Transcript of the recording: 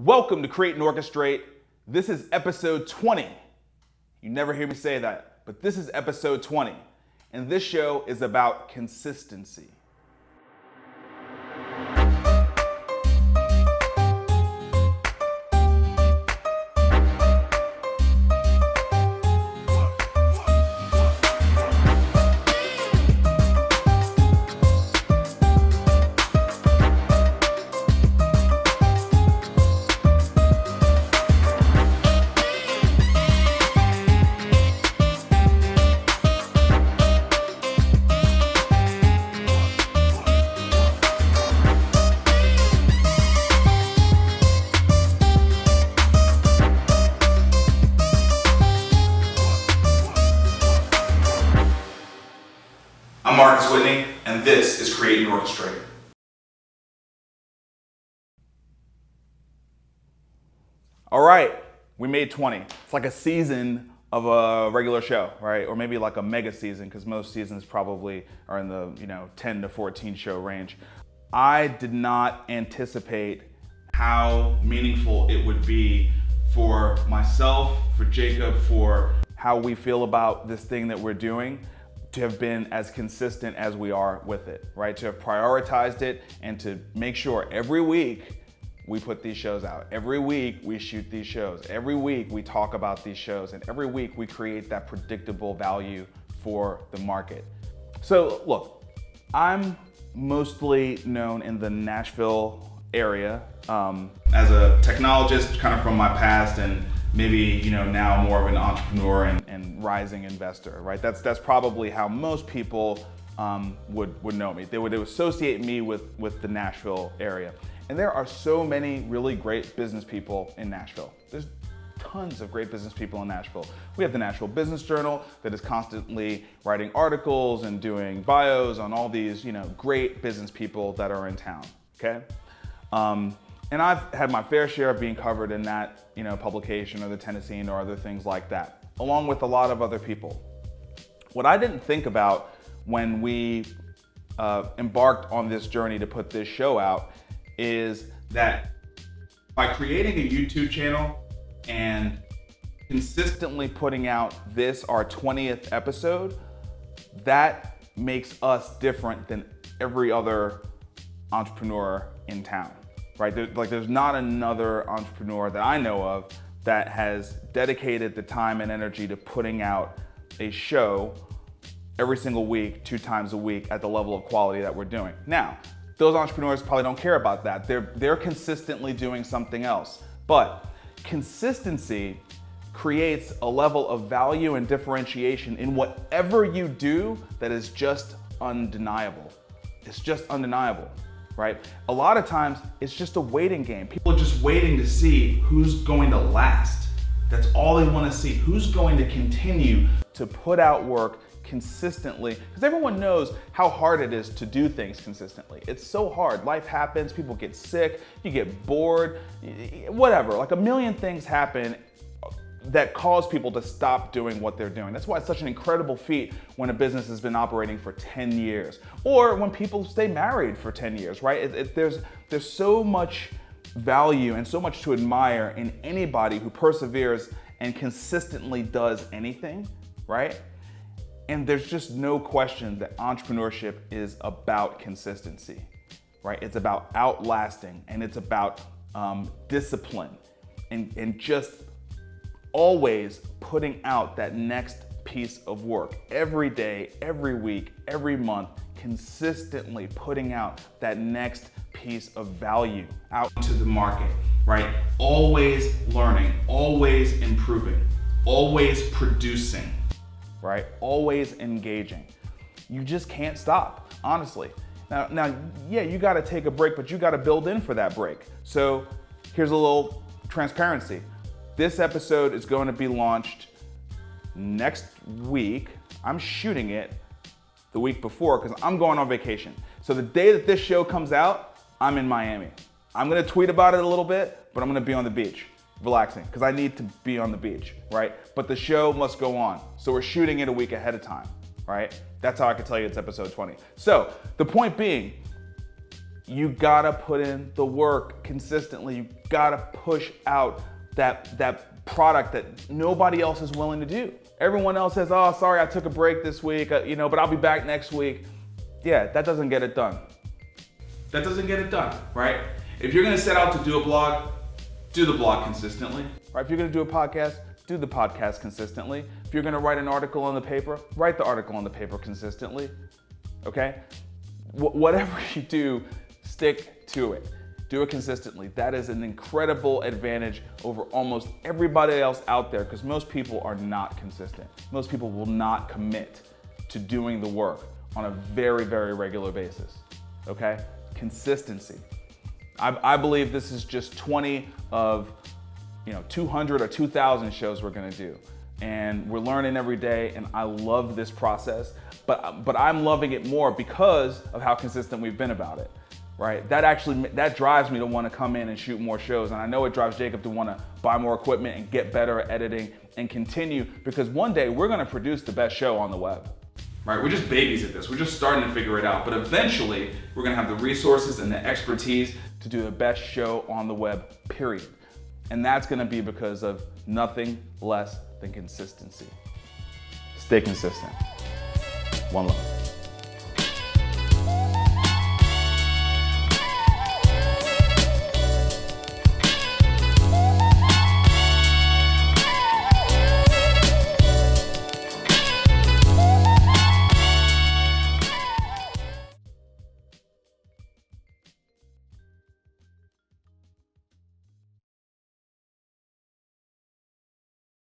Welcome to Create and Orchestrate. This is episode 20. You never hear me say that, but this is episode 20. And this show is about consistency. I'm Marcus Whitney, and this is Create and Orchestrate. All right, we made 20. It's like a season of a regular show, right? Or maybe like a mega season, because most seasons probably are in the 10 to 14 show range. I did not anticipate how meaningful it would be for myself, for Jacob, for how we feel about this thing that we're doing, to have been as consistent as we are with it, right? To have prioritized it and to make sure every week we put these shows out. Every week we shoot these shows. Every week we talk about these shows, and every week we create that predictable value for the market. So look, I'm mostly known in the Nashville area as a technologist, kind of from my past, and maybe now more of an entrepreneur and rising investor, right? That's probably how most people would know me. They would associate me with the Nashville area. And there are so many really great business people in Nashville. There's tons of great business people in Nashville. We have the Nashville Business Journal that is constantly writing articles and doing bios on all these great business people that are in town, okay? And I've had my fair share of being covered in that publication or the Tennessean or other things like that, along with a lot of other people. What I didn't think about when we embarked on this journey to put this show out is that by creating a YouTube channel and consistently putting out this, our 20th episode, that makes us different than every other entrepreneur in town. Right? There's not another entrepreneur that I know of that has dedicated the time and energy to putting out a show every single week, 2 times a week at the level of quality that we're doing. Now, those entrepreneurs probably don't care about that. They're consistently doing something else. But consistency creates a level of value and differentiation in whatever you do that is just undeniable. It's just undeniable. Right? A lot of times it's just a waiting game. People are just waiting to see who's going to last. That's all they want to see. Who's going to continue to put out work consistently? Because everyone knows how hard it is to do things consistently. It's so hard. Life happens, people get sick, you get bored, whatever. Like a million things happen that cause people to stop doing what they're doing. That's why it's such an incredible feat when a business has been operating for 10 years, or when people stay married for 10 years, right? There's so much value and so much to admire in anybody who perseveres and consistently does anything, right? And there's just no question that entrepreneurship is about consistency, right? It's about outlasting, and it's about discipline and just always putting out that next piece of work every day, every week, every month, consistently putting out that next piece of value out into the market, right? Always learning, always improving, always producing, right? Always engaging. You just can't stop, honestly. Now, yeah, you gotta take a break, but you gotta build in for that break. So here's a little transparency. This episode is going to be launched next week. I'm shooting it the week before because I'm going on vacation. So the day that this show comes out, I'm in Miami. I'm going to tweet about it a little bit, but I'm going to be on the beach relaxing because I need to be on the beach, right? But the show must go on. So we're shooting it a week ahead of time, right? That's how I can tell you it's episode 20. So the point being, You gotta put in the work consistently. You gotta push out that product that nobody else is willing to do. Everyone else says, oh, sorry, I took a break this week, but I'll be back next week. Yeah, that doesn't get it done. That doesn't get it done, right? If you're gonna set out to do a blog, do the blog consistently. Right? If you're gonna do a podcast, do the podcast consistently. If you're gonna write an article on the paper, write the article on the paper consistently, okay? Whatever you do, stick to it. Do it consistently. That is an incredible advantage over almost everybody else out there, because most people are not consistent. Most people will not commit to doing the work on a very, very regular basis, okay? Consistency. I believe this is just 20 of 200 or 2,000 shows we're gonna do. And we're learning every day, and I love this process, but I'm loving it more because of how consistent we've been about it, right? That drives me to wanna come in and shoot more shows, and I know it drives Jacob to wanna buy more equipment and get better at editing and continue, because one day we're gonna produce the best show on the web. Right, we're just babies at this. We're just starting to figure it out, but eventually we're gonna have the resources and the expertise to do the best show on the web, period. And that's gonna be because of nothing less than consistency. Stay consistent. One love.